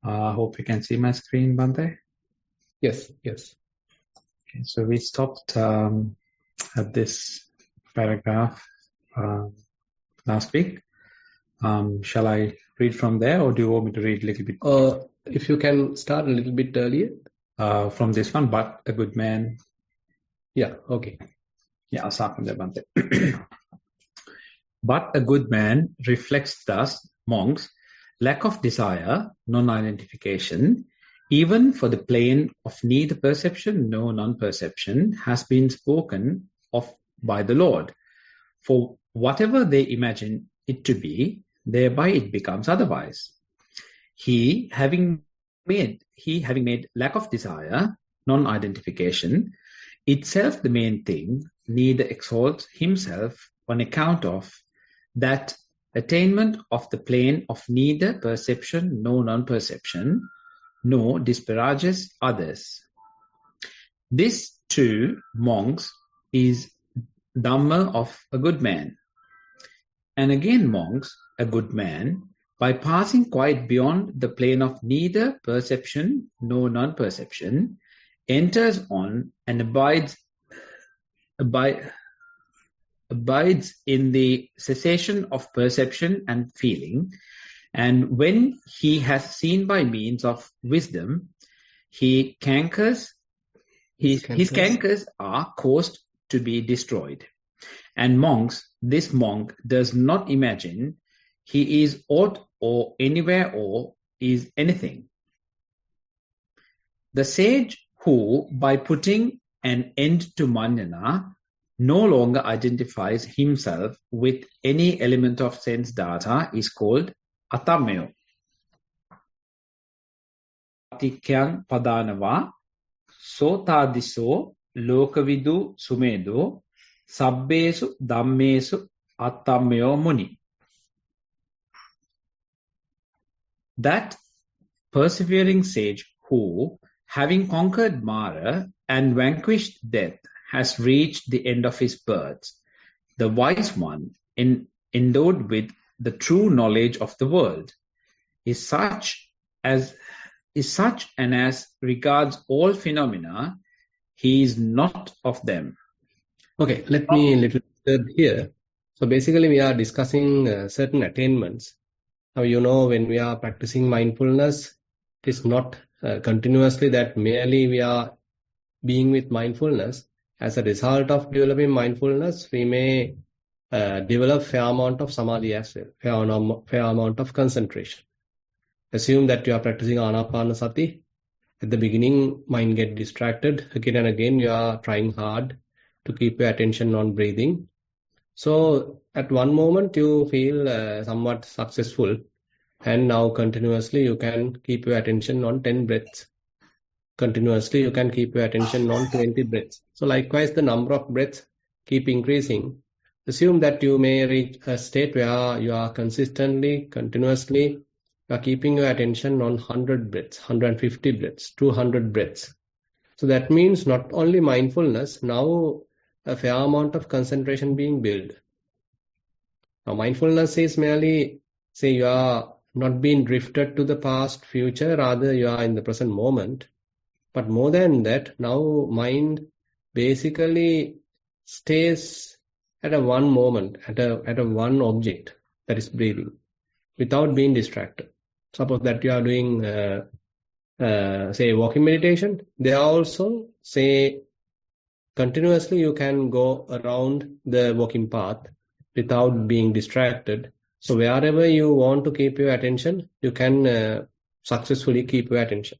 Hope you can see my screen, Bante. Yes, yes. Okay, so we stopped at this paragraph last week. Shall I read from there, or do you want me to read a little bit? If you can start a little bit earlier. From this one, but a good man. Yeah, okay. Yeah, I'll start from there, Bante. But a good man reflects thus, monks, lack of desire, non-identification, even for the plane of neither perception nor non-perception has been spoken of by the Lord. For whatever they imagine it to be, thereby it becomes otherwise. He having made lack of desire, non-identification, itself the main thing, neither exalts himself on account of that attainment of the plane of neither perception nor non-perception, nor disparages others. This too, monks, is Dhamma of a good man. And again, monks, a good man, by passing quite beyond the plane of neither perception nor non-perception, enters on and abides in the cessation of perception and feeling, and when he has seen by means of wisdom, his cankers are caused to be destroyed. And monks, this monk does not imagine he is aught or anywhere or is anything. The sage who, by putting an end to manana, no longer identifies himself with any element of sense data is called atammyo. Patikyan padanava sotadiso lokavidu sumedo sabbesu dhammesu atammyo muni. That persevering sage who, having conquered Mara and vanquished death, has reached the end of his birth, the wise one, endowed with the true knowledge of the world, is such and as regards all phenomena, he is not of them. Okay, let me little here. So basically we are discussing certain attainments. Now when we are practicing mindfulness, it is not continuously that merely we are being with mindfulness. As a result of developing mindfulness, we may develop fair amount of samadhi as well, fair amount of concentration. Assume that you are practicing anapanasati. At the beginning, mind get distracted. Again and again, you are trying hard to keep your attention on breathing. So at one moment, you feel somewhat successful. And now continuously, you can keep your attention on 10 breaths. Continuously, you can keep your attention on 20 breaths. So likewise, the number of breaths keep increasing. Assume that you may reach a state where you are continuously, you are keeping your attention on 100 breaths, 150 breaths, 200 breaths. So that means not only mindfulness, now a fair amount of concentration being built. Now mindfulness is merely, say you are not being drifted to the past, future, rather you are in the present moment. But more than that, now mind basically stays at a one moment, at a one object, that is breathing, without being distracted. Suppose that you are doing, say, walking meditation. There also, say, continuously you can go around the walking path without being distracted. So wherever you want to keep your attention, you can successfully keep your attention.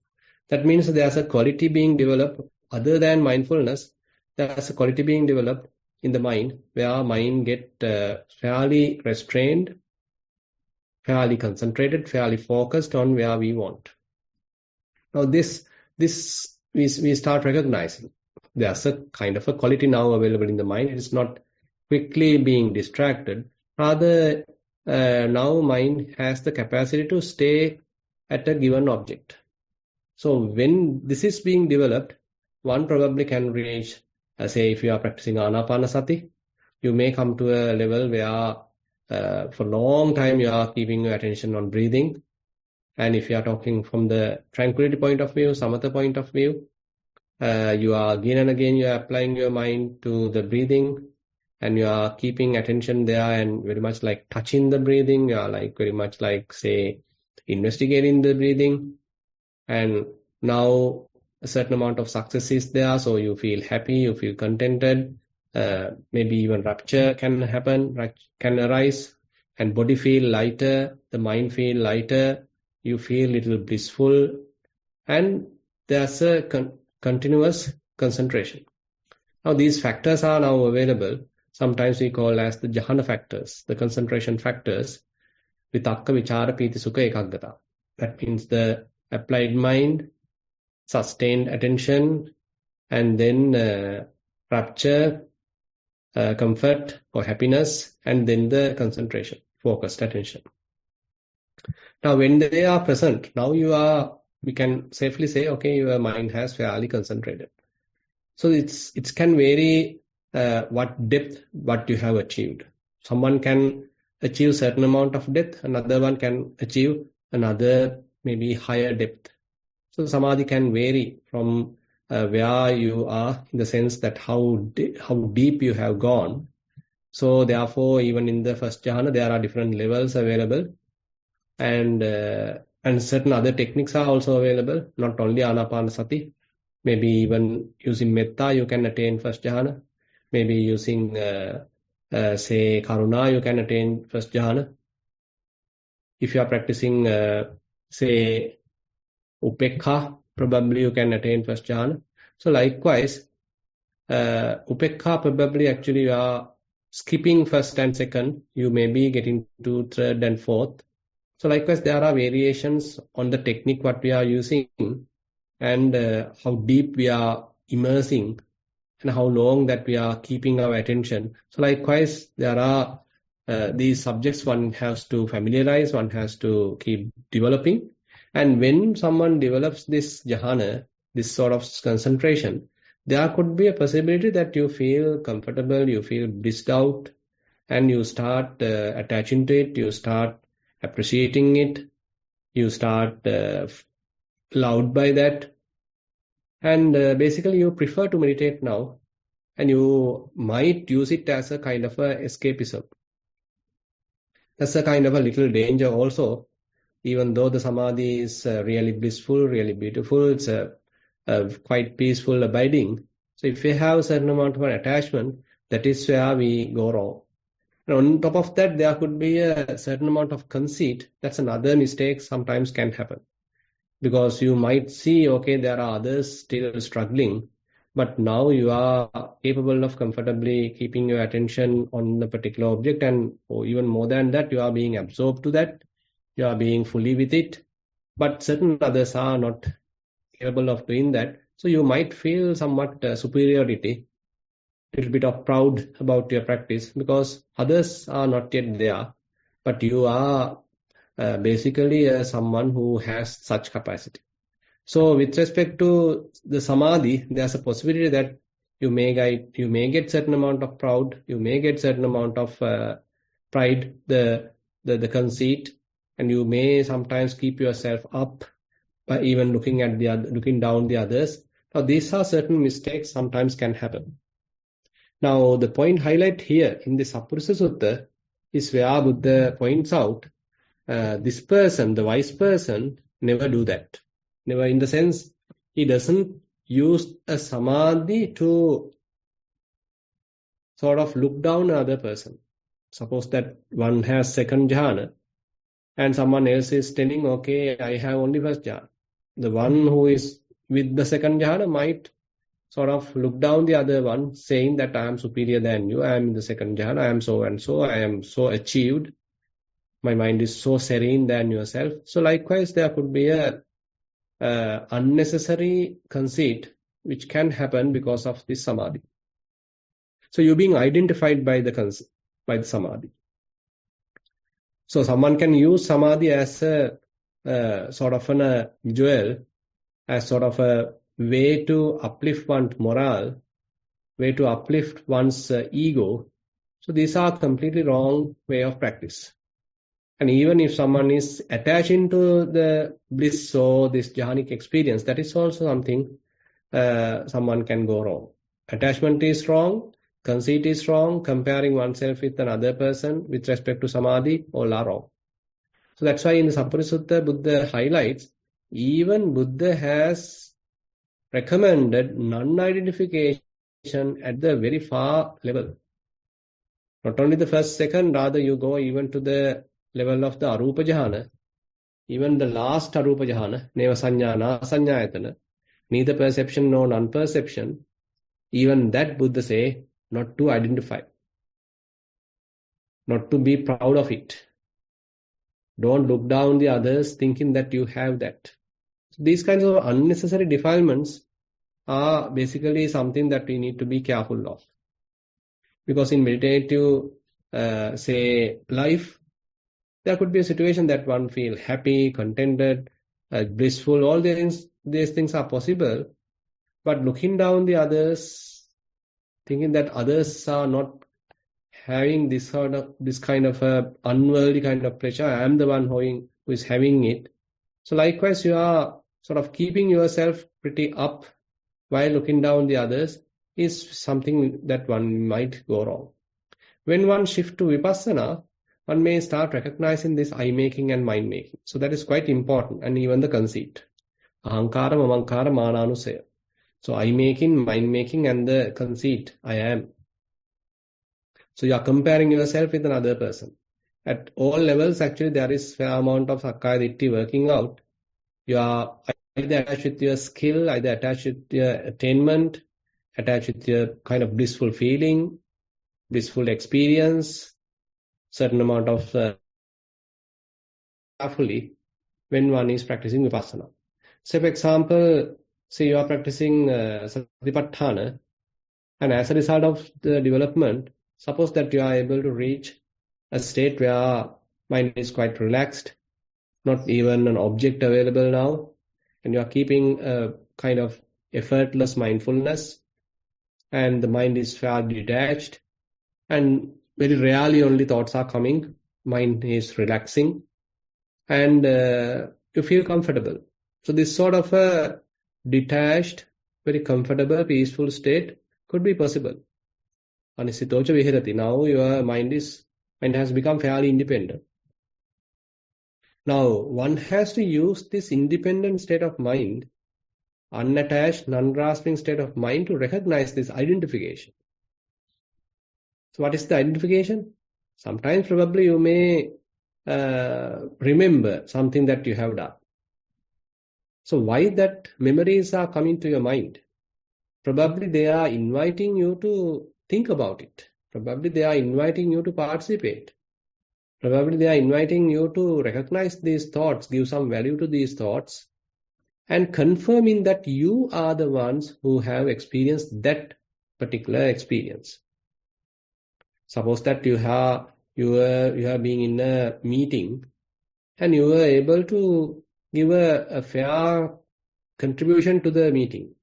That means there's a quality being developed other than mindfulness. There's a quality being developed in the mind where mind get fairly restrained, fairly concentrated, fairly focused on where we want. Now this we start recognizing. There's a kind of a quality now available in the mind. It is not quickly being distracted. Rather, now mind has the capacity to stay at a given object. So when this is being developed, one probably can reach, say if you are practicing anapanasati, you may come to a level where for a long time you are keeping your attention on breathing. And if you are talking from the tranquility point of view, samatha point of view, you are again and again, you are applying your mind to the breathing, and you are keeping attention there and very much like touching the breathing. You are like very much like, say, investigating the breathing. And now a certain amount of success is there, so you feel happy, you feel contented. Maybe even rapture can happen, can arise, and body feel lighter, the mind feel lighter, you feel little blissful, and there's a continuous concentration. Now these factors are now available. Sometimes we call as the jhana factors, the concentration factors. Vitakka, vichara, piti, sukha, ekaggata. That means the applied mind, sustained attention, and then rapture, comfort or happiness, and then the concentration, focused attention. Now when they are present, now we can safely say, okay, your mind has fairly concentrated. So it can vary what depth, what you have achieved. Someone can achieve certain amount of depth, another one can achieve another maybe higher depth. So samadhi can vary from where you are, in the sense that how deep you have gone. So therefore, even in the first jhana, there are different levels available, and certain other techniques are also available. Not only anapanasati, maybe even using metta, you can attain first jhana. Maybe using say karuna, you can attain first jhana. If you are practicing say upekha, probably you can attain first jhana. So likewise, upekha, probably actually you are skipping first and second, you may be getting to third and fourth. So likewise, there are variations on the technique what we are using, and how deep we are immersing, and how long that we are keeping our attention. So likewise, there are these subjects one has to familiarize, one has to keep developing. And when someone develops this jhana, this sort of concentration, there could be a possibility that you feel comfortable, you feel blissed out, and you start attaching to it, you start appreciating it, you start loved by that. And basically you prefer to meditate now, and you might use it as a kind of a escapism. That's a kind of a little danger also. Even though the samadhi is really blissful, really beautiful, it's a quite peaceful abiding. So if we have a certain amount of an attachment, that is where we go wrong. And on top of that, there could be a certain amount of conceit. That's another mistake sometimes can happen. Because you might see, okay, there are others still struggling, but now you are capable of comfortably keeping your attention on a particular object, and or even more than that, you are being absorbed to that, you are being fully with it, but certain others are not capable of doing that. So you might feel somewhat superiority, a little bit of proud about your practice, because others are not yet there, but you are basically someone who has such capacity. So with respect to the samadhi, there's a possibility that you may get certain amount of proud, you may get certain amount of pride, the conceit, and you may sometimes keep yourself up by even looking down the others. Now these are certain mistakes sometimes can happen. Now the point highlight here in the Sappurusha Sutta is where Buddha points out this person, the wise person, never do that. Never, in the sense, he doesn't use a samadhi to sort of look down another person. Suppose that one has second jhana and someone else is telling, okay, I have only first jhana. The one who is with the second jhana might sort of look down the other one, saying that I am superior than you, I am in the second jhana, I am so and so, I am so achieved, my mind is so serene than yourself. So likewise, there could be a unnecessary conceit which can happen because of this samadhi. So you're being identified by the samadhi. So someone can use samadhi as a sort of a jewel, as sort of a way to uplift one's morale, way to uplift one's ego. So these are completely wrong way of practice. And even if someone is attaching to the bliss or this jhanic experience, that is also something someone can go wrong. Attachment is wrong, conceit is wrong, comparing oneself with another person with respect to samadhi, all are wrong. So that's why in the Sampurasutta, Buddha highlights, even Buddha has recommended non-identification at the very far level. Not only the first, second, rather you go even to the level of the Arupa Jhana, even the last Arupa Jhana, Neva Sanya, Na Sanyayatana, neither perception nor non-perception, even that Buddha say, not to identify, not to be proud of it. Don't look down the others thinking that you have that. So these kinds of unnecessary defilements are basically something that we need to be careful of. Because in meditative, say, life, there could be a situation that one feels happy, contented, blissful, all these things are possible. But looking down the others, thinking that others are not having this kind of a unworldly kind of pleasure, I am the one who is having it. So likewise, you are sort of keeping yourself pretty up while looking down the others is something that one might go wrong. When one shifts to vipassana, one may start recognizing this I-making and mind-making. So that is quite important, and even the conceit. Ahankara, mamankara, mananusaya. So I-making, mind-making, and the conceit, I am. So you are comparing yourself with another person. At all levels, actually, there is fair amount of sakkaya ditthi working out. You are either attached with your skill, either attached with your attainment, attached with your kind of blissful feeling, blissful experience, certain amount of carefully when one is practicing vipassana. So, for example, say you are practicing satipatthana, and as a result of the development, suppose that you are able to reach a state where mind is quite relaxed, not even an object available now, and you are keeping a kind of effortless mindfulness, and the mind is fairly detached, and very rarely only thoughts are coming, mind is relaxing, and you feel comfortable. So this sort of a detached, very comfortable, peaceful state could be possible. Anisitocha viharati. Now your mind has become fairly independent. Now one has to use this independent state of mind, unattached, non-grasping state of mind to recognize this identification. So what is the identification? Sometimes probably you may remember something that you have done. So why that memories are coming to your mind? Probably they are inviting you to think about it. Probably they are inviting you to participate. Probably they are inviting you to recognize these thoughts, give some value to these thoughts, and confirming that you are the ones who have experienced that particular experience. Suppose that you are being in a meeting and you were able to give a fair contribution to the meeting.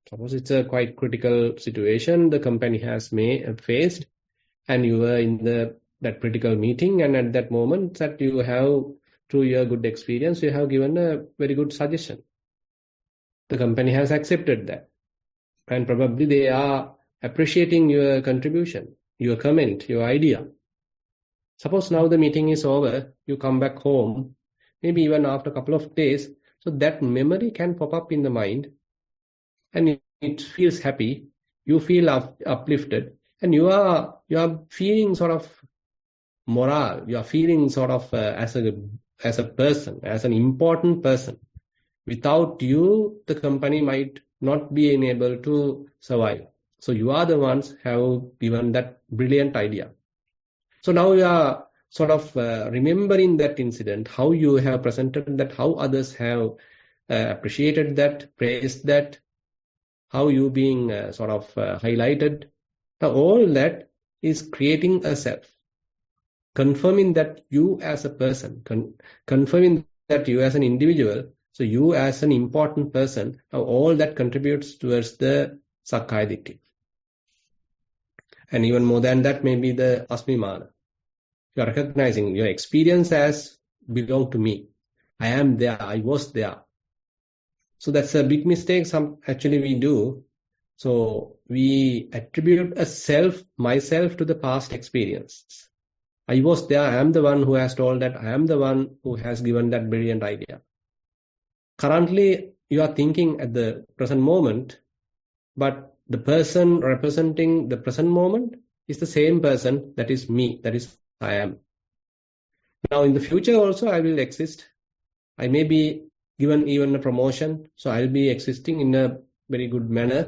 Suppose it's a quite critical situation the company has faced, and you were in that critical meeting, and at that moment that you have, through your good experience, you have given a very good suggestion. The company has accepted that, and probably they are appreciating your contribution, your comment, your idea. Suppose now the meeting is over, you come back home, maybe even after a couple of days, so that memory can pop up in the mind, and it feels happy, you feel uplifted, and you are feeling sort of morale, you are feeling sort of as a person, as an important person. Without you, the company might not be able to survive. So you are the ones who have given that brilliant idea. So now you are sort of remembering that incident, how you have presented that, how others have appreciated that, praised that, how you being sort of highlighted. Now all that is creating a self, confirming that you as a person, confirming that you as an individual, so you as an important person, now all that contributes towards the sakkaya ditthi. And even more than that, maybe the asmimana. You are recognizing your experience as belong to me. I am there. I was there. So that's a big mistake actually we do. So we attribute a self, myself, to the past experience. I was there. I am the one who has told that. I am the one who has given that brilliant idea. Currently, you are thinking at the present moment, but the person representing the present moment is the same person. That is me. That is I am. Now, in the future also, I will exist. I may be given even a promotion. So I'll be existing in a very good manner,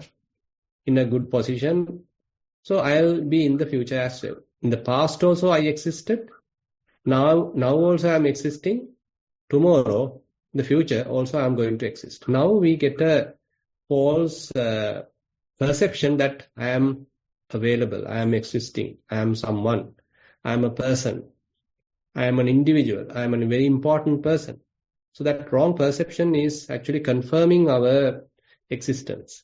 in a good position. So I'll be in the future as well. In the past also I existed. Now also I'm existing. Tomorrow, in the future also I'm going to exist. Now we get a false perception that I am available, I am existing, I am someone, I am a person, I am an individual, I am a very important person. So that wrong perception is actually confirming our existence.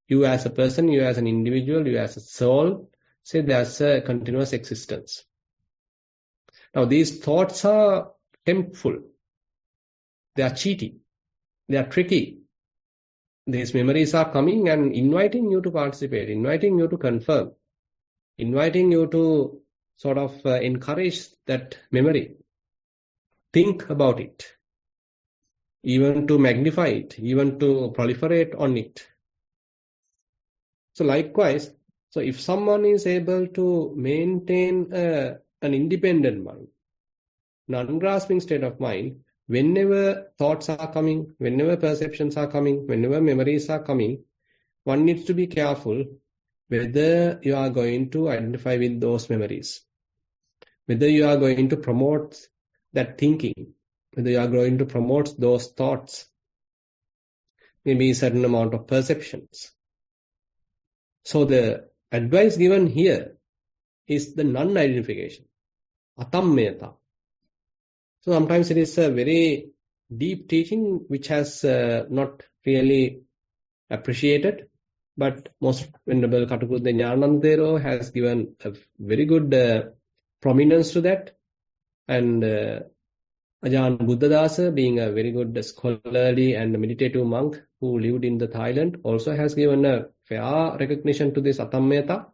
You as a person, you as an individual, you as a soul, say there's a continuous existence. Now these thoughts are temptful. They are cheating. They are tricky. These memories are coming and inviting you to participate, inviting you to confirm, inviting you to sort of encourage that memory. Think about it, even to magnify it, even to proliferate on it. So likewise, so if someone is able to maintain an independent mind, non-grasping state of mind, whenever thoughts are coming, whenever perceptions are coming, whenever memories are coming, one needs to be careful whether you are going to identify with those memories, whether you are going to promote that thinking, whether you are going to promote those thoughts, maybe a certain amount of perceptions. So the advice given here is the non-identification, atammeta. So sometimes it is a very deep teaching which has not really appreciated, but most Venerable Katukuruda Jnanananda Thero has given a very good prominence to that. And Ajahn Buddhadasa, being a very good scholarly and meditative monk who lived in the Thailand, also has given a fair recognition to this atammeta,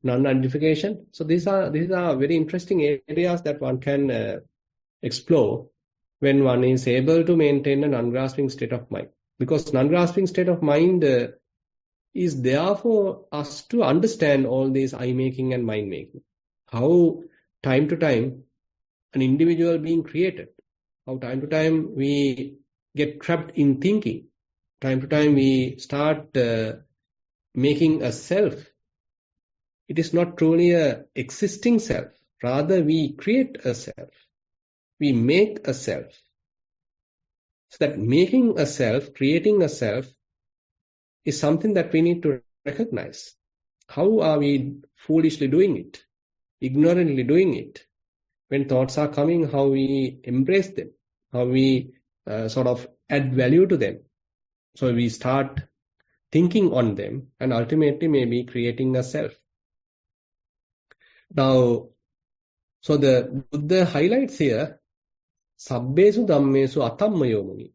non-identification. So these are very interesting areas that one can explore when one is able to maintain a non-grasping state of mind. Because non-grasping state of mind is there for us to understand all these eye-making and mind-making. How time to time an individual being created. How time to time we get trapped in thinking. Time to time we start making a self. It is not truly an existing self. Rather, we create a self. We make a self. So that making a self, creating a self, is something that we need to recognize. How are we foolishly doing it? Ignorantly doing it? When thoughts are coming, how we embrace them, how we sort of add value to them. So we start thinking on them and ultimately maybe creating a self. Now, so the Buddha highlights here, Sabbesu Dhammesu Atammayo Muni.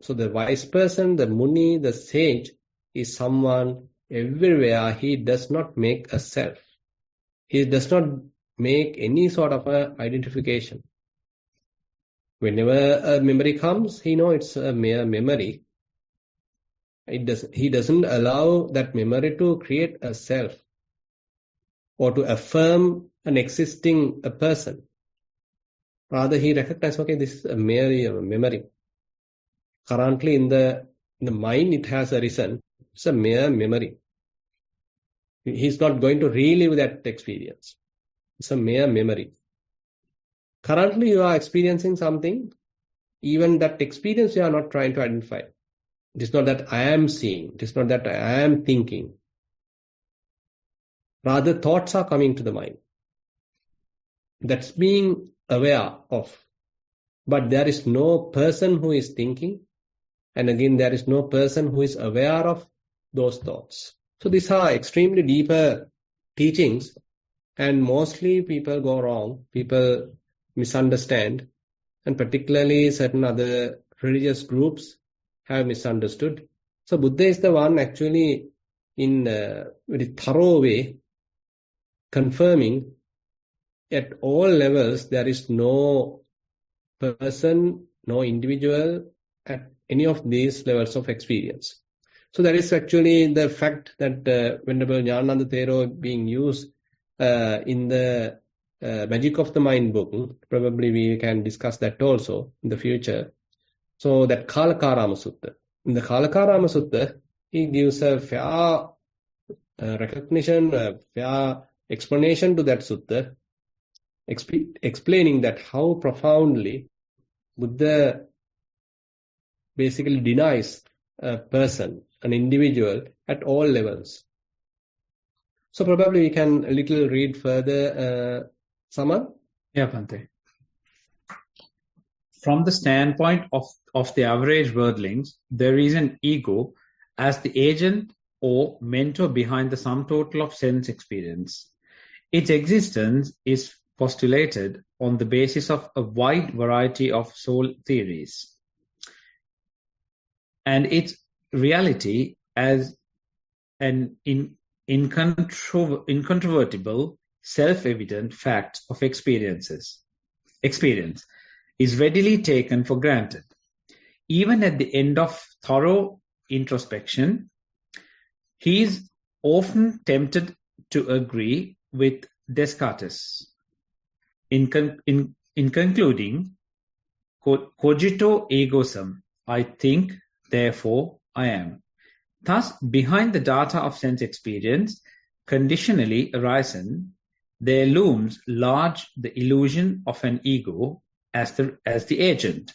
So the wise person, the Muni, the sage is someone everywhere he does not make a self. He does not make any sort of a identification. Whenever a memory comes, he knows it's a mere memory. He doesn't allow that memory to create a self or to affirm an existing person. Rather, he recognizes, okay, this is a mere memory. Currently, in the mind, it has arisen. It's a mere memory. He's not going to relive that experience. It's a mere memory. Currently, you are experiencing something. Even that experience, you are not trying to identify. It is not that I am seeing. It is not that I am thinking. Rather, thoughts are coming to the mind. That's being aware of. But there is no person who is thinking. And again, there is no person who is aware of those thoughts. So these are extremely deeper teachings And mostly people go wrong, people misunderstand, and particularly certain other religious groups have misunderstood. So Buddha is the one actually in a very thorough way confirming at all levels there is no person, no individual at any of these levels of experience. So that is actually the fact that Venerable Jnanananda Thero being used in the Magic of the Mind book. Probably we can discuss that also in the future. So that Kalakarama Sutta. In the Kalakarama Sutta, he gives a fair recognition, a fair explanation to that sutta, explaining that how profoundly Buddha basically denies a person, an individual at all levels. So probably we can a little read further, Saman. Yeah, Bhante. From the standpoint of the average worldlings, there is an ego as the agent or mentor behind the sum total of sense experience. Its existence is postulated on the basis of a wide variety of soul theories, and its reality as an incontrovertible, self-evident fact of experience is readily taken for granted. Even at the end of thorough introspection, he is often tempted to agree with Descartes in concluding, cogito ergo sum, I think, therefore I am. Thus, behind the data of sense experience, conditionally arisen, there looms large the illusion of an ego as the agent.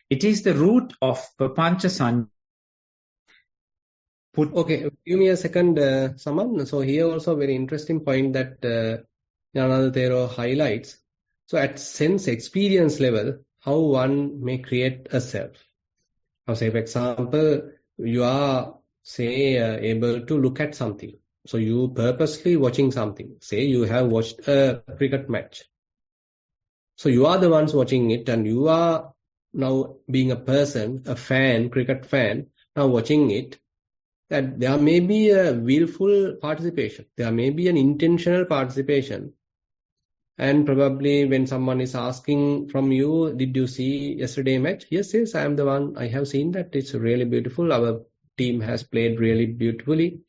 It is the root of Papancha San. Okay, give me a second, Saman. So here also very interesting point that Jnanananda Thero highlights. So at sense experience level, how one may create a self. Now say for example, you are say able to look at something. So you purposely watching something. Say you have watched a cricket match. So you are the ones watching it and you are now being a person, a fan, cricket fan, now watching it. That there may be a willful participation. There may be an intentional participation. And probably when someone is asking from you, did you see yesterday match? Yes, I am the one. I have seen that. It's really beautiful. Our team has played really beautifully.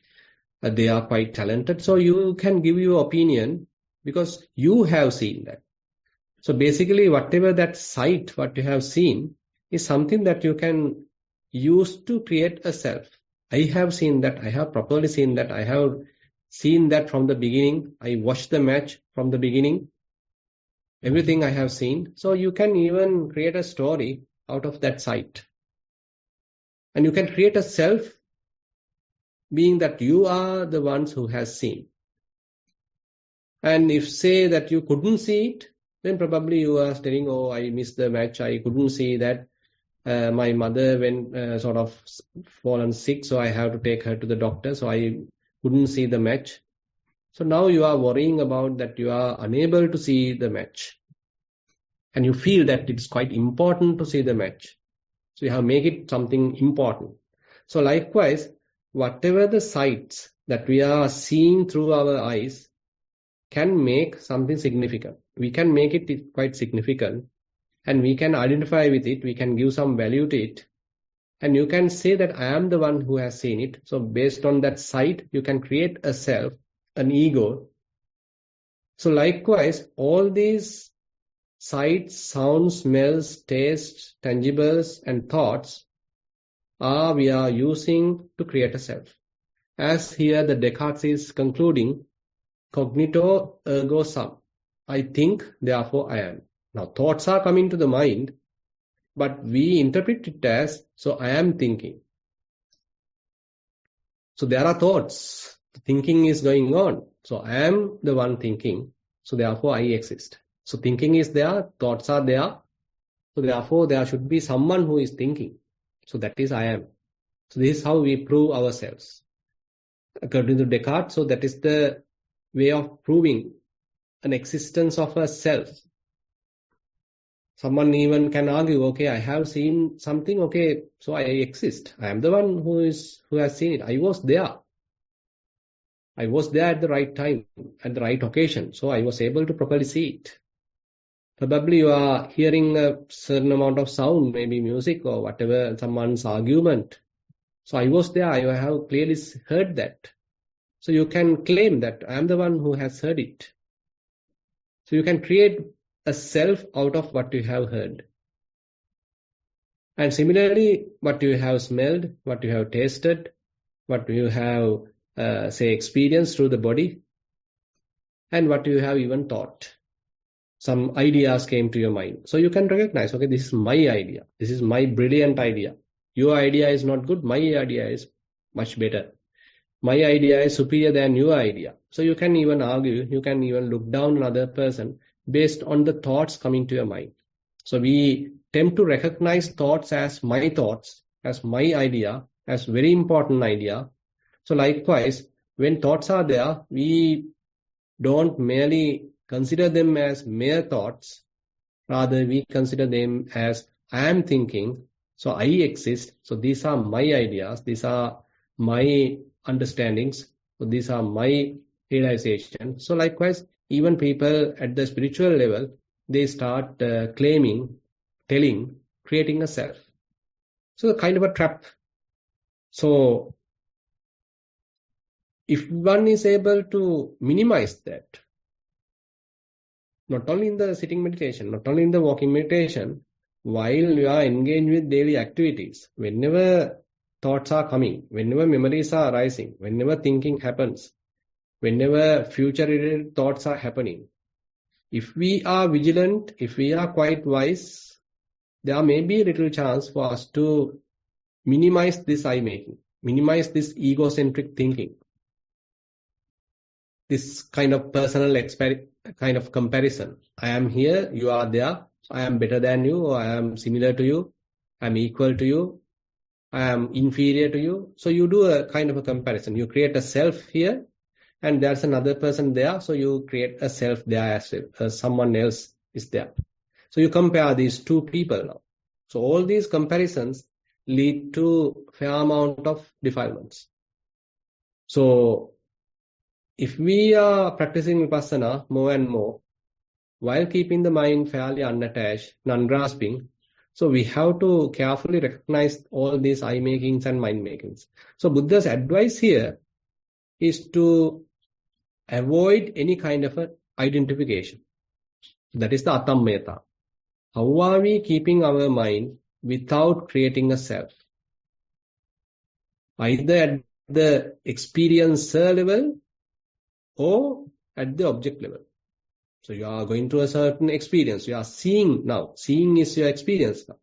They are quite talented. So you can give your opinion because you have seen that. So basically whatever that sight, what you have seen is something that you can use to create a self. I have seen that. I have properly seen that. I have seen that from the beginning. I watched the match from the beginning. Everything I have seen. So you can even create a story out of that sight. And you can create a self being that you are the ones who has seen. And if say that you couldn't see it, then probably you are telling, oh, I missed the match. I couldn't see that. My mother went sort of fallen sick, so I have to take her to the doctor. So I couldn't see the match. So now you are worrying about that you are unable to see the match. And you feel that it's quite important to see the match. So you have to make it something important. So likewise, whatever the sights that we are seeing through our eyes can make something significant. We can make it quite significant. And we can identify with it, we can give some value to it. And you can say that I am the one who has seen it. So based on that sight, you can create a self, an ego. So likewise, all these sights, sounds, smells, tastes, tangibles, and thoughts we are using to create a self. As here the Descartes is concluding, cognito ergo sum. I think, therefore I am. Now, thoughts are coming to the mind, but we interpret it as, so I am thinking. So there are thoughts. The thinking is going on. So I am the one thinking. So therefore I exist. So thinking is there, thoughts are there. So therefore there should be someone who is thinking. So that is I am. So this is how we prove ourselves. According to Descartes, so that is the way of proving an existence of a self. Someone even can argue, okay, I have seen something, okay, so I exist. I am the one who has seen it. I was there. I was there at the right time, at the right occasion. So I was able to properly see it. Probably you are hearing a certain amount of sound, maybe music or whatever, someone's argument. So I was there. I have clearly heard that. So you can claim that I am the one who has heard it. So you can create a self out of what you have heard. And similarly, what you have smelled, what you have tasted, what you have, experienced through the body, and what you have even thought. Some ideas came to your mind. So you can recognize, okay, this is my idea. This is my brilliant idea. Your idea is not good. My idea is much better. My idea is superior than your idea. So you can even argue, you can even look down on another person based on the thoughts coming to your mind. So we tend to recognize thoughts, as my idea, as very important idea. So likewise, when thoughts are there, we don't merely consider them as mere thoughts. Rather, we consider them as I am thinking, so I exist. So these are my ideas. These are my understandings. So these are my realizations. So likewise, even people at the spiritual level, they start claiming, telling, creating a self. So kind of a trap. So if one is able to minimize that, not only in the sitting meditation, not only in the walking meditation, while you are engaged with daily activities, whenever thoughts are coming, whenever memories are arising, whenever thinking happens, whenever future-related thoughts are happening, if we are vigilant, if we are quite wise, there may be a little chance for us to minimize this I-making, minimize this egocentric thinking, this kind of personal kind of comparison. I am here, you are there, I am better than you, or I am similar to you, I am equal to you, I am inferior to you. So you do a kind of a comparison. You create a self here, and there's another person there, so you create a self there as well. Someone else is there. So you compare these two people now. So all these comparisons lead to fair amount of defilements. So if we are practicing Vipassana more and more, while keeping the mind fairly unattached, non-grasping, so we have to carefully recognize all these I-makings and mind-makings. So Buddha's advice here is to avoid any kind of a identification. That is the atammeta. How are we keeping our mind without creating a self? Either at the experiencer level or at the object level. So you are going through a certain experience. You are seeing now. Seeing is your experience now.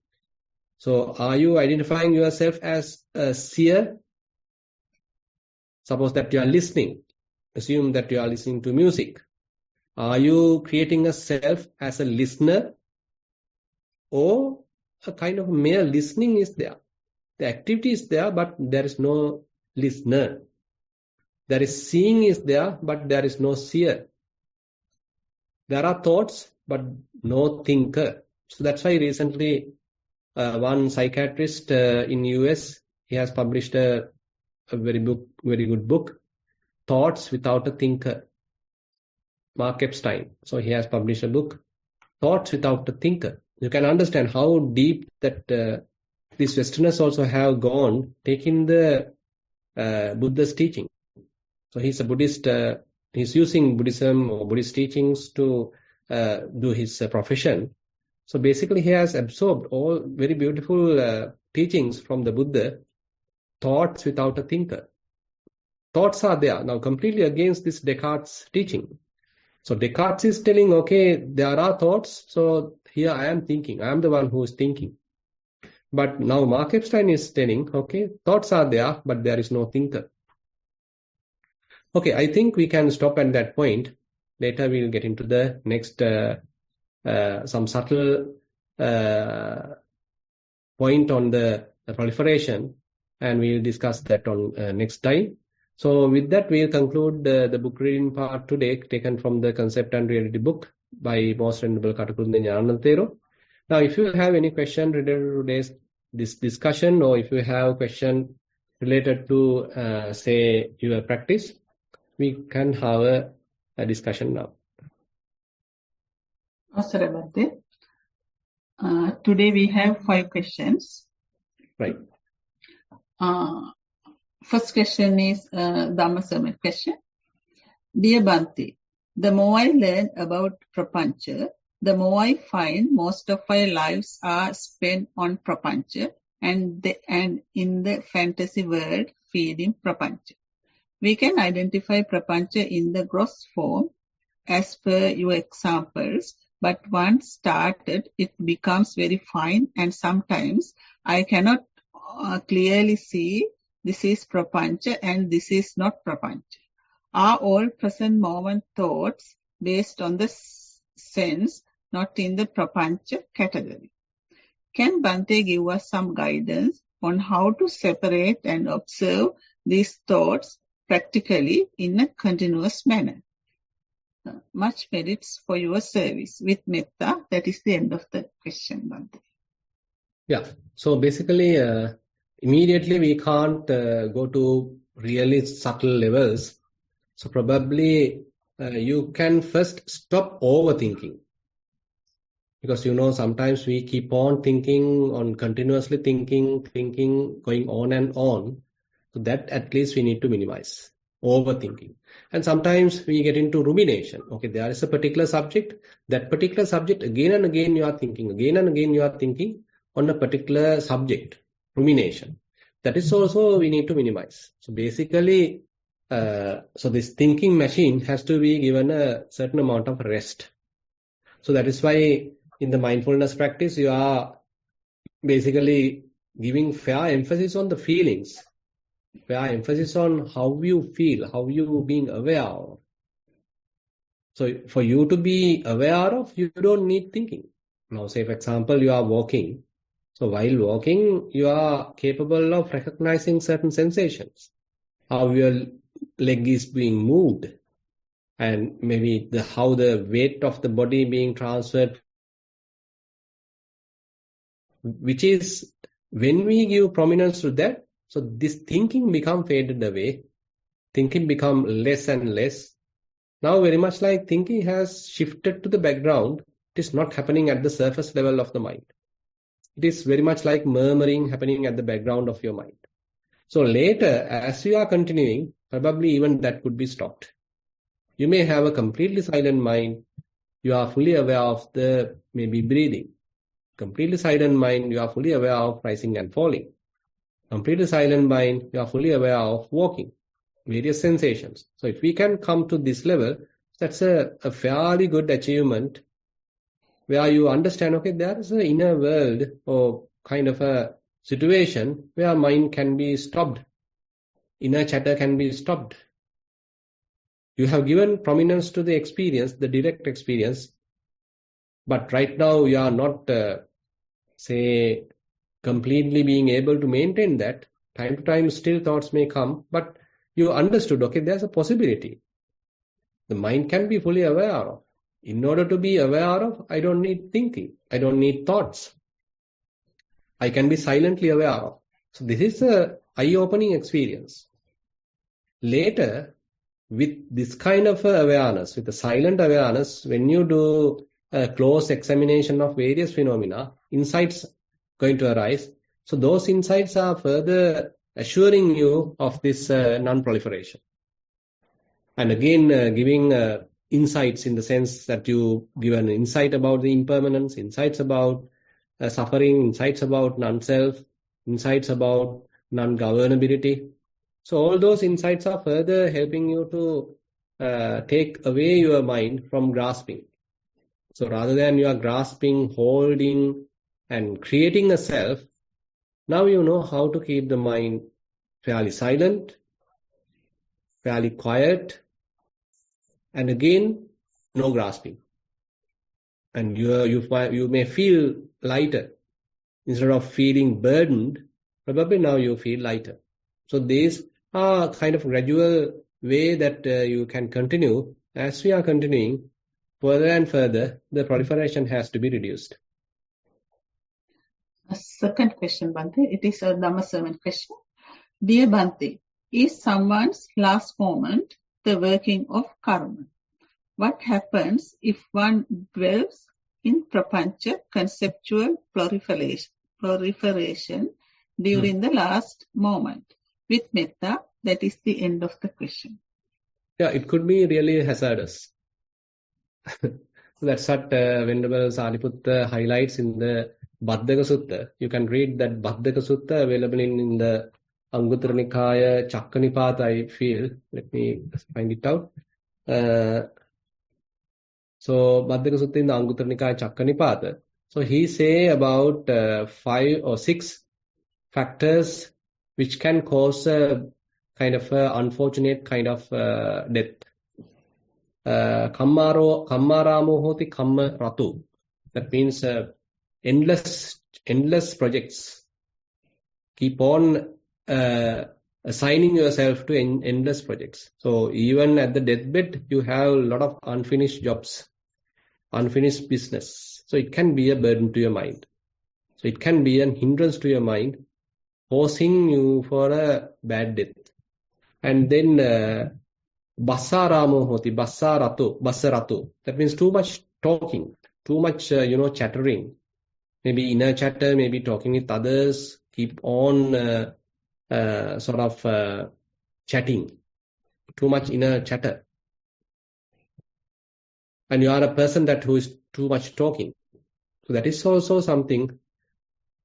So are you identifying yourself as a seer? Suppose that you are listening. Assume that you are listening to music. Are you creating a self as a listener? Or a kind of mere listening is there. The activity is there, but there is no listener. There is seeing is there, but there is no seer. There are thoughts, but no thinker. So that's why recently one psychiatrist in US, he has published a very good book, Thoughts Without a Thinker. Mark Epstein. So he has published a book, Thoughts Without a Thinker. You can understand how deep that these Westerners also have gone, taking the Buddha's teaching. So he's a Buddhist. He's using Buddhism or Buddhist teachings to do his profession. So basically, he has absorbed all very beautiful teachings from the Buddha, thoughts without a thinker. Thoughts are there. Now, completely against this Descartes' teaching. So Descartes is telling, okay, there are thoughts. So here I am thinking. I am the one who is thinking. But now Mark Epstein is telling, okay, thoughts are there, but there is no thinker. Okay, I think we can stop at that point. Later we'll get into the next some subtle point on the proliferation, and we'll discuss that on next time. So with that, we'll conclude the book reading part today, taken from the Concept and Reality book by Most Venerable Katakurunde Nyananda Thero. Now, if you have any question related to this discussion, or if you have question related to, say, your practice, we can have a discussion now. Today we have 5 questions. Right. First question is Dhamma question. Dear Bhante, the more I learn about Prapancha, the more I find most of our lives are spent on Prapancha and in the fantasy world feeding Prapancha. We can identify Prapancha in the gross form as per your examples, but once started, it becomes very fine, and sometimes I cannot clearly see this is Prapancha and this is not Prapancha. Are all present moment thoughts based on the sense, not in the Prapancha category? Can Bhante give us some guidance on how to separate and observe these thoughts practically in a continuous manner? Much merits for your service. With metta, that is the end of the question, Bhante. Yeah. So basically, immediately we can't go to really subtle levels. So probably you can first stop overthinking. Because, sometimes we keep on continuously thinking, going on and on. So that at least we need to minimize overthinking. And sometimes we get into rumination. Okay, there is a particular subject. That particular subject, again and again you are thinking. Again and again you are thinking on a particular subject. Rumination. That is also we need to minimize. So basically, so this thinking machine has to be given a certain amount of rest. So that is why in the mindfulness practice, you are basically giving fair emphasis on the feelings, fair emphasis on how you feel, how you being aware of. So for you to be aware of, you don't need thinking. Now, say for example, you are walking. So while walking, you are capable of recognizing certain sensations, how your leg is being moved, and maybe how the weight of the body being transferred, which is when we give prominence to that, so this thinking become faded away, thinking become less and less. Now very much like thinking has shifted to the background, it is not happening at the surface level of the mind. It is very much like murmuring happening at the background of your mind. So later, as you are continuing, probably even that could be stopped. You may have a completely silent mind. You are fully aware of the maybe breathing. Completely silent mind, you are fully aware of rising and falling. Completely silent mind, you are fully aware of walking. Various sensations. So if we can come to this level, that's a fairly good achievement where you understand, okay, there is an inner world or kind of a situation where mind can be stopped. Inner chatter can be stopped. You have given prominence to the experience, the direct experience, but right now you are not, say, completely being able to maintain that. Time to time still thoughts may come, but you understood, okay, there's a possibility. The mind can be fully aware of. In order to be aware of, I don't need thinking. I don't need thoughts. I can be silently aware of. So this is a eye-opening experience. Later, with this kind of awareness, with the silent awareness, when you do a close examination of various phenomena, insights going to arise. So those insights are further assuring you of this non-proliferation. And again, giving insights in the sense that you give an insight about the impermanence, insights about suffering, insights about non-self, insights about non-governability. So all those insights are further helping you to take away your mind from grasping. So rather than you are grasping, holding, and creating a self, now you know how to keep the mind fairly silent, fairly quiet, and again, no grasping. And you may feel lighter. Instead of feeling burdened, probably now you feel lighter. So these are kind of gradual way that you can continue. As we are continuing further and further, the proliferation has to be reduced. A second question, Bhante. It is a Dhamma sermon question. Dear Bhante, is someone's last moment the working of karma? What happens if one dwells in prapancha conceptual proliferation during the last moment? With metta, that is the end of the question. Yeah, it could be really hazardous. So that's what Venerable Sariputta highlights in the Baddhaka Sutta. You can read that Baddhaka Sutta available in the Anguttara Nikaya Chakkanipata, I feel. Let me find it out. So Baddhaka Sutta in the Anguttara Nikaya Chakkanipata. So he say about 5 or 6 factors which can cause a kind of unfortunate kind of death. Kammaramo hoti kamma ratu. That means endless projects. Keep on assigning yourself to endless projects. So even at the deathbed, you have a lot of unfinished jobs, unfinished business. So it can be a burden to your mind. So it can be an hindrance to your mind, forcing you for a bad death. And then Bassaramo hoti, bassaratu. That means too much talking, too much, chattering. Maybe inner chatter, maybe talking with others. Keep on chatting. Too much inner chatter. And you are a person who is too much talking. So that is also something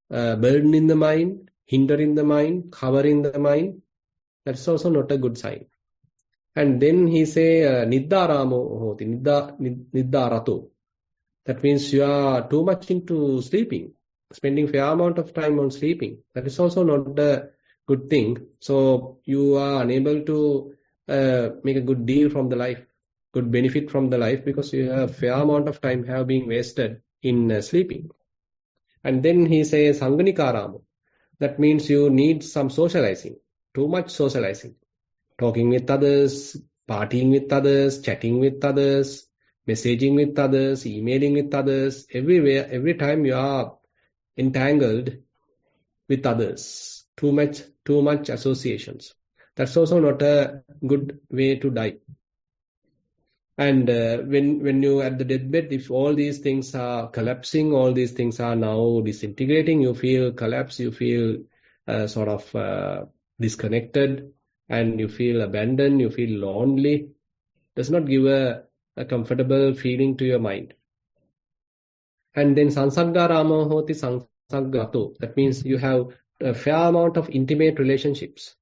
burden in the mind, hindering the mind, covering the mind. That's also not a good sign. And then he say niddaramo hoti, niddaratu. That means you are too much into sleeping, spending fair amount of time on sleeping. That is also not a good thing. So you are unable to make a good deal from the life, good benefit from the life, because you have fair amount of time have been wasted in sleeping. And then he says sanganikaramo. That means you need some socializing, too much socializing. Talking with others, partying with others, chatting with others, messaging with others, emailing with others. Everywhere, every time you are entangled with others. Too much associations. That's also not a good way to die. And when you at the deathbed, if all these things are collapsing, all these things are now disintegrating, you feel collapse, you feel disconnected, and you feel abandoned, you feel lonely. Does not give a comfortable feeling to your mind. And then sansaggaramo hoti sansaggato. That means you have a fair amount of intimate relationships.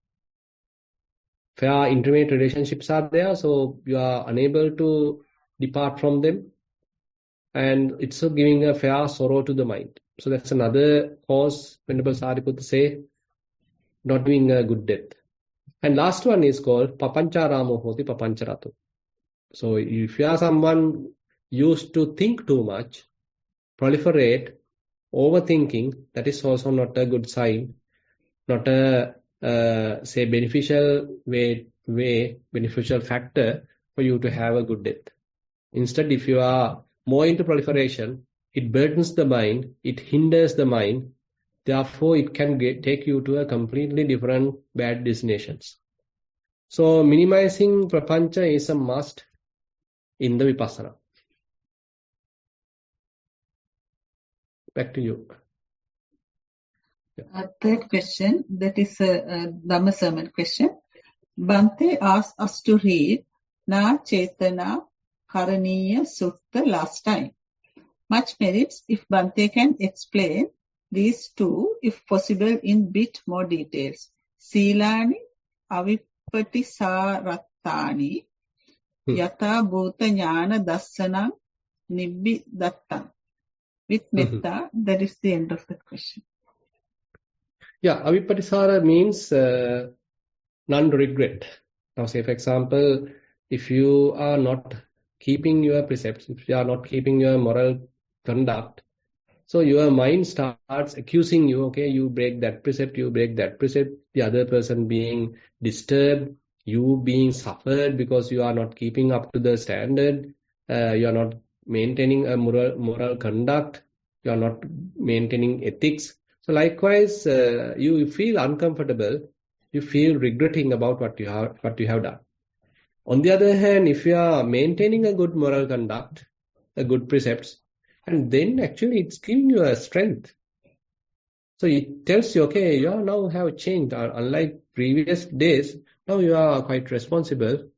Fair intimate relationships are there, so you are unable to depart from them. And it's giving a fair sorrow to the mind. So that's another cause, Venerable Sariputta say, not doing a good death. And last one is called papancharamo hoti papancharato. So if you are someone used to think too much, proliferate, overthinking, that is also not a good sign, not a beneficial beneficial factor for you to have a good death. Instead, if you are more into proliferation, it burdens the mind, it hinders the mind, therefore it can take you to a completely different bad destinations. So minimizing prapancha is a must in the vipassana. Back to you. Third question, that is a Dhamma sermon question. Bhante asked us to read Na Chetana Karaniya Sutta last time. Much merits if Bhante can explain these two, if possible, in bit more details. Silani Avipatisaratani Yata Bhuta Jnana Dassanam Nibbi Dattam. With metta, that is the end of the question. Yeah, avipatisara means non-regret. Now, say for example, if you are not keeping your precepts, if you are not keeping your moral conduct, So your mind starts accusing you, okay, you break that precept, the other person being disturbed, you being suffered because you are not keeping up to the standard, you are not maintaining a moral conduct, you are not maintaining ethics. So likewise, you feel uncomfortable, you feel regretting about what you have done. On the other hand, if you are maintaining a good moral conduct, a good precepts, and then actually it's giving you a strength. So it tells you, okay, you now have changed. Unlike previous days, now you are quite responsible.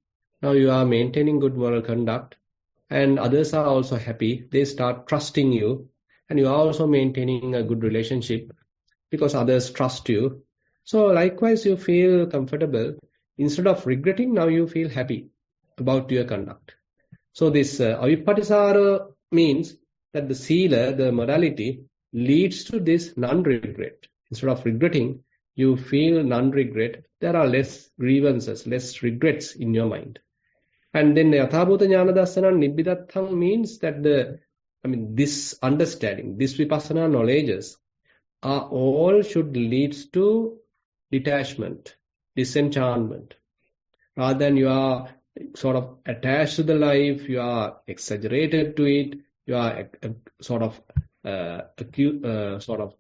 Now you are maintaining good moral conduct, and others are also happy. They start trusting you, and you are also maintaining a good relationship because others trust you. So likewise, you feel comfortable. Instead of regretting, now you feel happy about your conduct. So this avippatisara means that the sila, the morality, leads to this non-regret. Instead of regretting, you feel non-regret. There are less grievances, less regrets in your mind. And then yathabhuta jnana dassana nibbidatham means that this understanding, this vipassana knowledges are all should lead to detachment, disenchantment. Rather than you are sort of attached to the life, you are exaggerated to it, you are sort of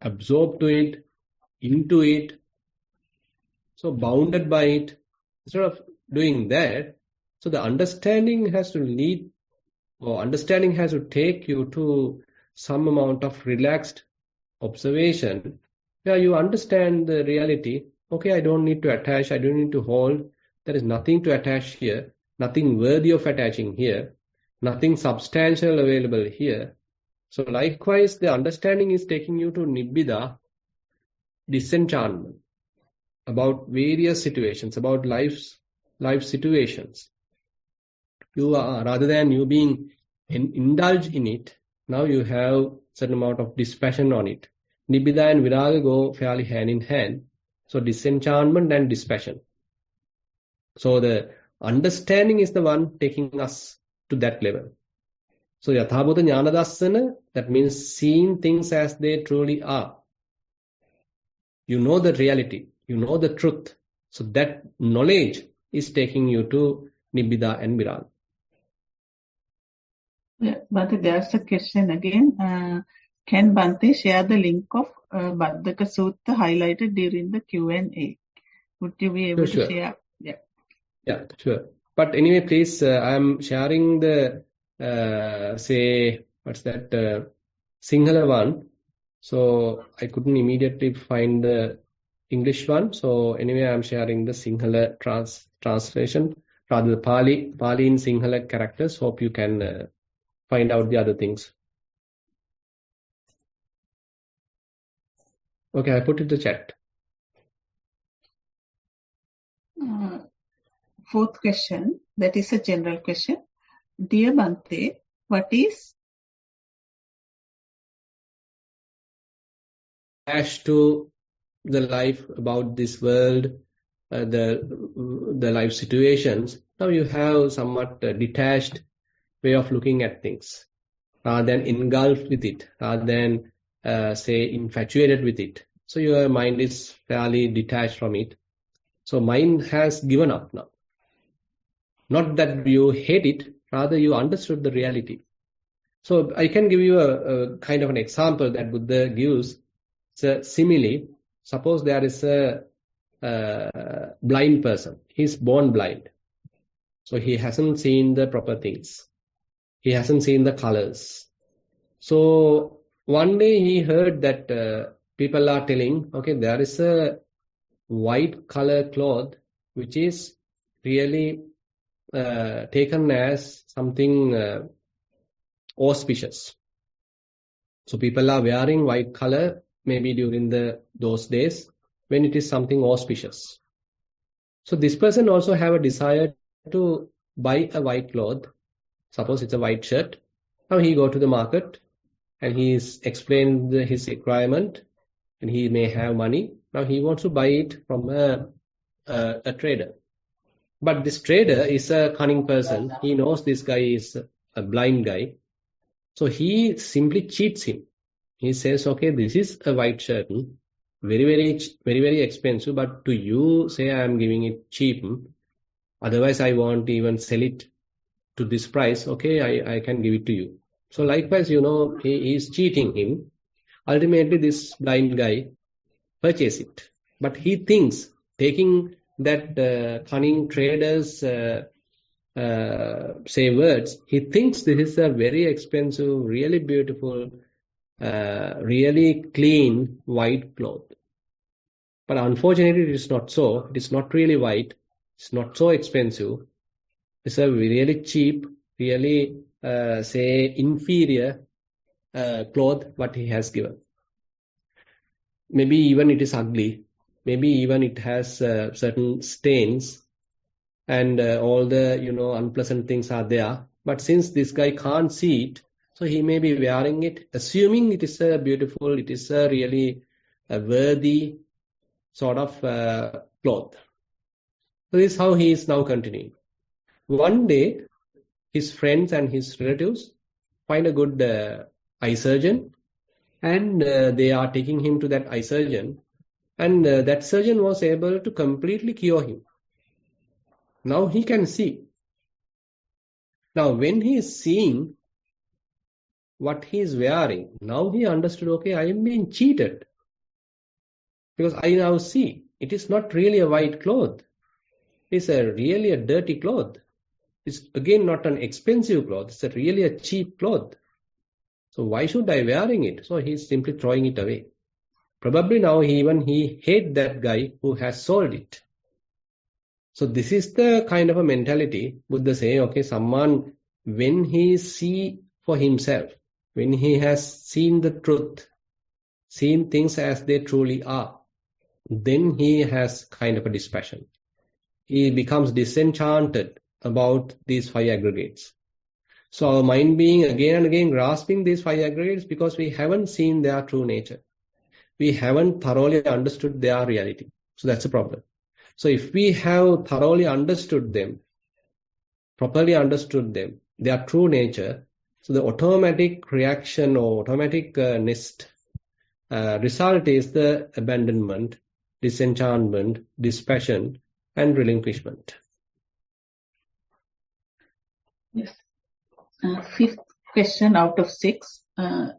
absorbed to it, into it, so bounded by it. Instead of doing that, so the understanding has to lead, or understanding has to take you to some amount of relaxed observation, where you understand the reality. Okay, I don't need to attach, I don't need to hold. There is nothing to attach here, nothing worthy of attaching here, nothing substantial available here. So likewise, the understanding is taking you to nibbida, disenchantment, about various situations, about life situations. You are, rather than you being indulged in it, now you have certain amount of dispassion on it. Nibbida and viraga go fairly hand in hand. So disenchantment and dispassion. So the understanding is the one taking us to that level. So yathabhuta jnana dassana, that means seeing things as they truly are. You know the reality, you know the truth. So that knowledge is taking you to nibbida and viraga. Yeah, Bhante, there's a question again. Can Bhante share the link of Baddhaka Sutta highlighted during the Q&A? Would you be able to share? Yeah, sure. But anyway, please, I'm sharing the, Sinhala one. So I couldn't immediately find the English one. So anyway, I'm sharing the Sinhala translation, rather the Pali in Sinhala characters. Hope you can find out the other things. Okay, I put it in the chat. Fourth question, that is a general question. Dear Bhante, what is attached to the life about this world, the life situations? Now you have somewhat detached way of looking at things, rather than engulfed with it, rather than infatuated with it. So your mind is fairly detached from it. So mind has given up now. Not that you hate it, rather you understood the reality. So I can give you a kind of an example that Buddha gives. It's a simile. Suppose there is a blind person. He's born blind. So he hasn't seen the proper things. He hasn't seen the colors. So one day he heard that people are telling, okay, there is a white color cloth which is really taken as something auspicious. So people are wearing white color maybe during those days when it is something auspicious. So this person also have a desire to buy a white cloth. Suppose it's a white shirt. Now he go to the market and he's explained his requirement, and he may have money. Now he wants to buy it from a trader. But this trader is a cunning person. He knows this guy is a blind guy. So he simply cheats him. He says, okay, this is a white shirt, very, very, very, very expensive, but to you, say I am giving it cheap. Otherwise, I won't even sell it to this price. Okay, I can give it to you. So likewise, he is cheating him. Ultimately, this blind guy purchase it. But he thinks, taking that cunning trader's say words, he thinks this is a very expensive, really beautiful, really clean white cloth. But unfortunately, it is not so. It is not really white. It's not so expensive. It's a really cheap, really, say, inferior cloth what he has given. Maybe even it is ugly. Maybe even it has certain stains and all the, unpleasant things are there. But since this guy can't see it, so he may be wearing it, assuming it is a beautiful, it is a really worthy sort of cloth. So this is how he is now continuing. One day, his friends and his relatives find a good eye surgeon, and they are taking him to that eye surgeon, and that surgeon was able to completely cure him. Now he can see. Now when he is seeing what he is wearing, now he understood, okay, I am being cheated. Because I now see, it is not really a white cloth. It's really a dirty cloth. It's again not an expensive cloth. It's really a cheap cloth. So why should I wearing it? So he's simply throwing it away. Probably now he hate that guy who has sold it. So this is the kind of a mentality Buddha say, okay, someone, when he see for himself, when he has seen the truth, seen things as they truly are, then he has kind of a dispassion. He becomes disenchanted about these five aggregates. So our mind being again and again grasping these five aggregates because we haven't seen their true nature. We haven't thoroughly understood their reality. So that's a problem. So if we have thoroughly understood them, properly understood them, their true nature, so the automatic reaction or automatic result is the abandonment, disenchantment, dispassion, and relinquishment. Yes. Fifth question out of 6.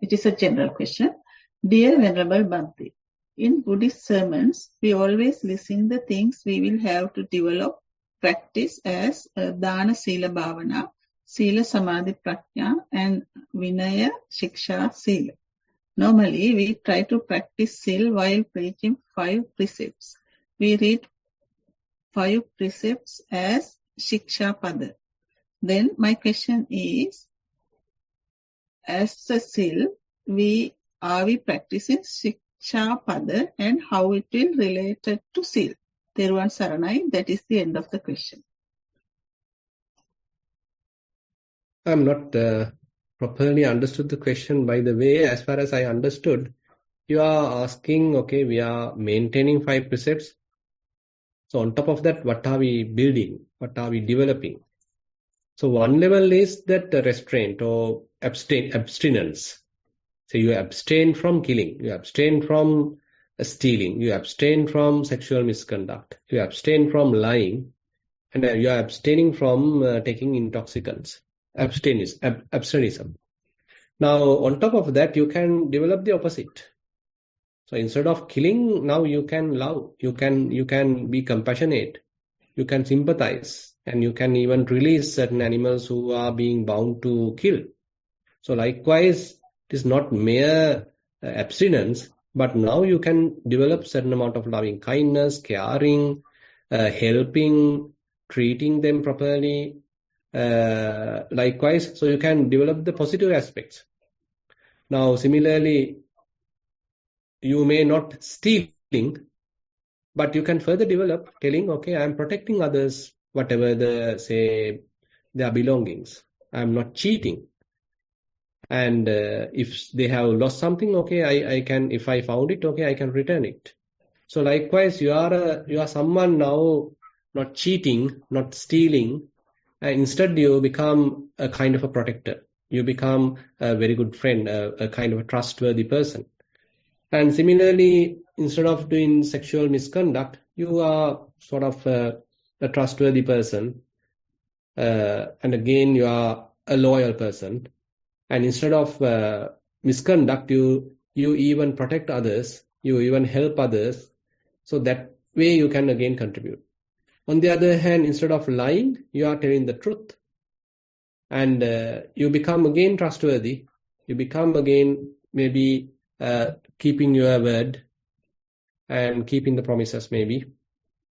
It is a general question. Dear Venerable Bhante, in Buddhist sermons, we always listen the things we will have to develop, practice as Dana Sila Bhavana, Sila Samadhi Prajna, and Vinaya Shiksha Sila. Normally, we try to practice Sila while preaching 5 precepts. We read 5 precepts as Shiksha Pada. Then my question is, as a Sila, are we practicing Shiksha Pada and how it will relate to Sila? Thero Saranai, that is the end of the question. I'm not properly understood the question. By the way, as far as I understood, you are asking, okay, we are maintaining 5 precepts. So on top of that, what are we building? What are we developing? So one level is that restraint or abstinence. So you abstain from killing, you abstain from stealing, you abstain from sexual misconduct, you abstain from lying, and you are abstaining from taking intoxicants. Abstinence. Now, on top of that, you can develop the opposite. So instead of killing, now you can love, you can be compassionate, you can sympathize, and you can even release certain animals who are being bound to kill. So likewise, it is not mere abstinence, but now you can develop certain amount of loving kindness, caring, helping, treating them properly. Likewise, so you can develop the positive aspects. Now, similarly, you may not stealing, but you can further develop telling, okay, I am protecting others, whatever their belongings. I am not cheating. And if they have lost something, okay, I can, if I found it, okay, I can return it. So likewise, you are someone now not cheating, not stealing, and instead you become a kind of a protector. You become a very good friend, a kind of a trustworthy person. And similarly, instead of doing sexual misconduct, you are sort of a trustworthy person. And again, you are a loyal person. And instead of misconduct, you even protect others, you even help others. So that way you can again contribute. On the other hand, instead of lying, you are telling the truth. And you become again trustworthy. You become again maybe keeping your word and keeping the promises maybe.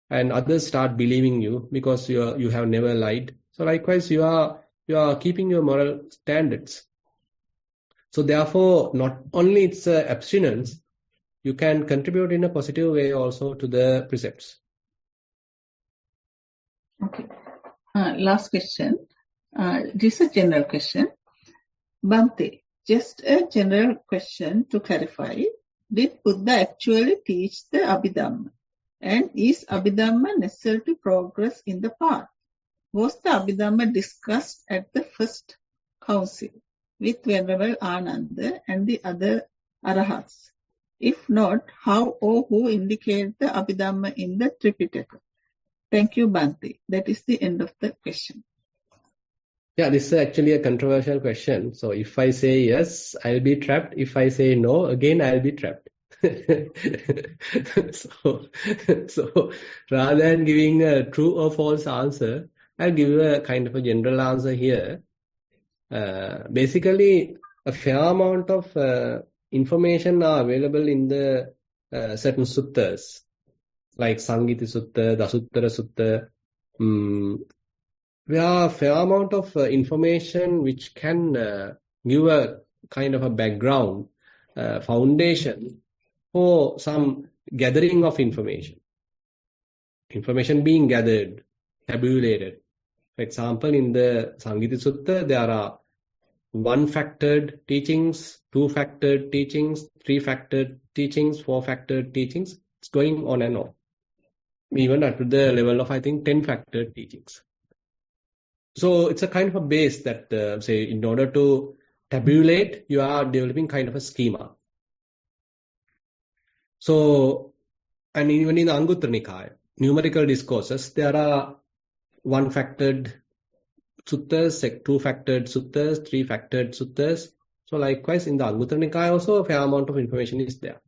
And others start believing you because you have never lied. So likewise, you are keeping your moral standards. So therefore, not only it's abstinence, you can contribute in a positive way also to the precepts. Okay. Last question. This is a general question. Bhante, just a general question to clarify. Did Buddha actually teach the Abhidhamma? And is Abhidhamma necessary to progress in the path? Was the Abhidhamma discussed at the first council with Venerable Ananda and the other Arahats? If not, how or who indicated the Abhidhamma in the Tripitaka? Thank you, Bhante. That is the end of the question. Yeah, this is actually a controversial question. So if I say yes, I'll be trapped. If I say no, again, I'll be trapped. So rather than giving a true or false answer, I'll give you a kind of a general answer here. Basically, a fair amount of information are available in the certain suttas, like Sangiti Sutta, Dasuttara Sutta. There are a fair amount of information which can give a kind of a background, foundation for some gathering of information. Information being gathered, tabulated. For example, in the Sangiti Sutta, there are 1-factored teachings, 2-factored teachings, 3-factored teachings, 4-factored teachings. It's going on and on. Even up to the level of, I think, 10-factored teachings. So it's a kind of a base that, say, in order to tabulate, you are developing kind of a schema. So, and even in the Anguttara Nikaya, numerical discourses, there are 1-factored suttas, 2-factored suttas, 3-factored suttas. So likewise, in the Anguttara Nikaya also, a fair amount of information is there.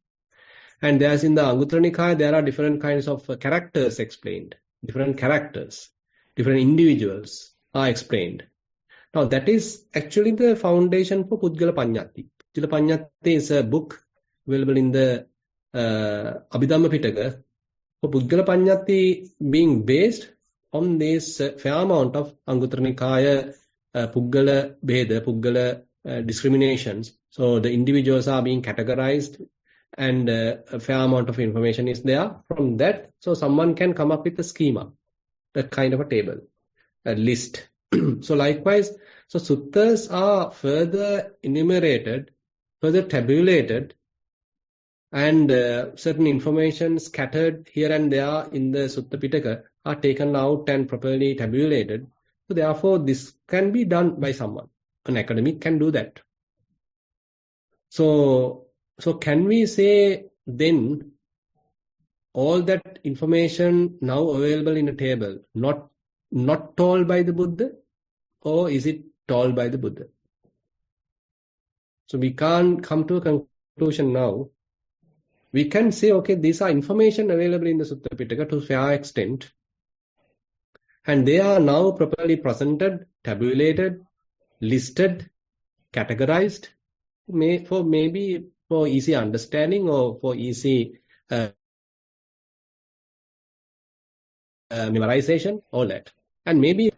And there's in the Anguttara Nikaya, there are different kinds of characters explained. Different characters, different individuals are explained. Now, that is actually the foundation for Puddgala Paññatti. Puddgala Paññatti is a book available in the Abhidhamma Pitaka. For Puddgala Paññatti being based on this fair amount of Anguttara Nikaya Puddgala Bheda, Puddgala discriminations. So the individuals are being categorized and a fair amount of information is there. From that, so someone can come up with a schema, a kind of a table, a list. So likewise, so suttas are further enumerated, further tabulated, and certain information scattered here and there in the Sutta Pitaka are taken out and properly tabulated. So therefore, this can be done by someone. An academic can do that. So can we say then all that information now available in a table, not told by the Buddha, or is it told by the Buddha? So we can't come to a conclusion now. We can say, okay, these are information available in the Sutta Pitaka to a fair extent, and they are now properly presented, tabulated, listed, categorized, maybe for easy understanding or for easy memorization, all that. And maybe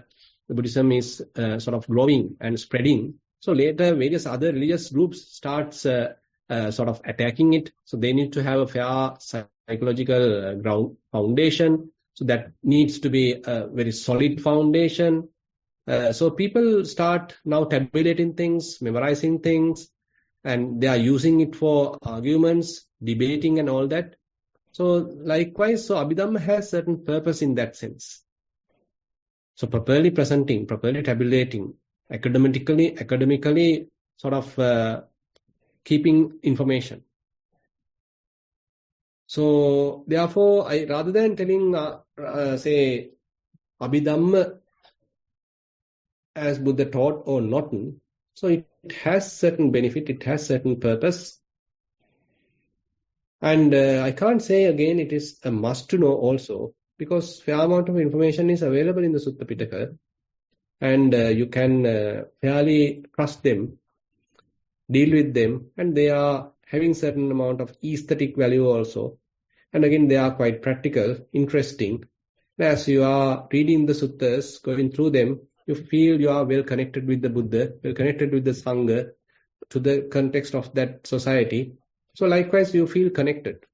the Buddhism is sort of growing and spreading. So later, various other religious groups starts sort of attacking it. So they need to have a fair psychological ground foundation. So that needs to be a very solid foundation. So people start now tabulating things, memorizing things, and they are using it for arguments, debating and all that. So likewise, so Abhidhamma has certain purpose in that sense. So properly presenting, properly tabulating, academically sort of keeping information. So therefore, rather than telling, say, Abhidhamma as Buddha taught or not, so it has certain benefit, it has certain purpose. And I can't say again it is a must to know also, because fair amount of information is available in the Sutta Pitaka, and you can fairly trust them, deal with them, and they are having certain amount of aesthetic value also. And again, they are quite practical, interesting. As you are reading the suttas, going through them, you feel you are well connected with the Buddha, well connected with the Sangha, to the context of that society. So likewise, you feel connected.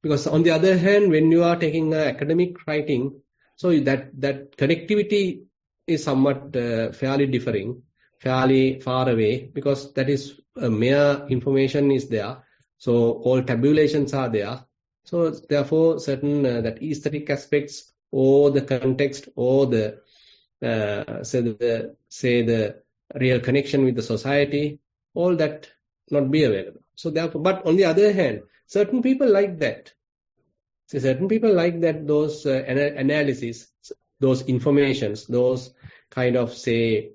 Because on the other hand, when you are taking academic writing, so that connectivity is somewhat fairly differing, fairly far away, because that is mere information is there. So all tabulations are there. So therefore, certain that aesthetic aspects or the context or the the real connection with the society, all that not be available. So therefore, but on the other hand, certain people like that. So certain people like that, those analysis, those informations, those kind of some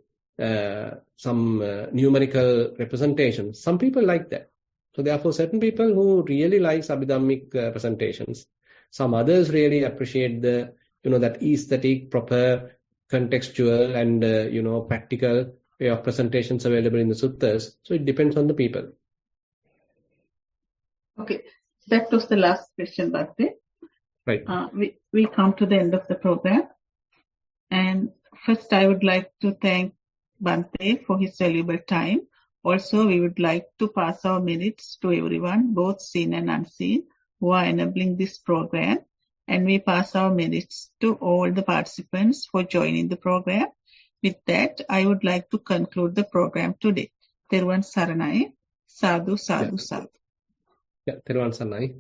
numerical representations. Some people like that. So therefore, certain people who really like Abhidhammic presentations. Some others really appreciate the, that aesthetic, proper, contextual and, practical way of presentations available in the suttas. So it depends on the people. Okay. That was the last question, Bhakti. Right. We come to the end of the program. And first, I would like to thank Bhante for his valuable time. Also, we would like to pass our merits to everyone, both seen and unseen, who are enabling this program. And we pass our merits to all the participants for joining the program. With that, I would like to conclude the program today. Thero Saranai. Sadhu, sadhu, sadhu. Yeah, Thero Saranai.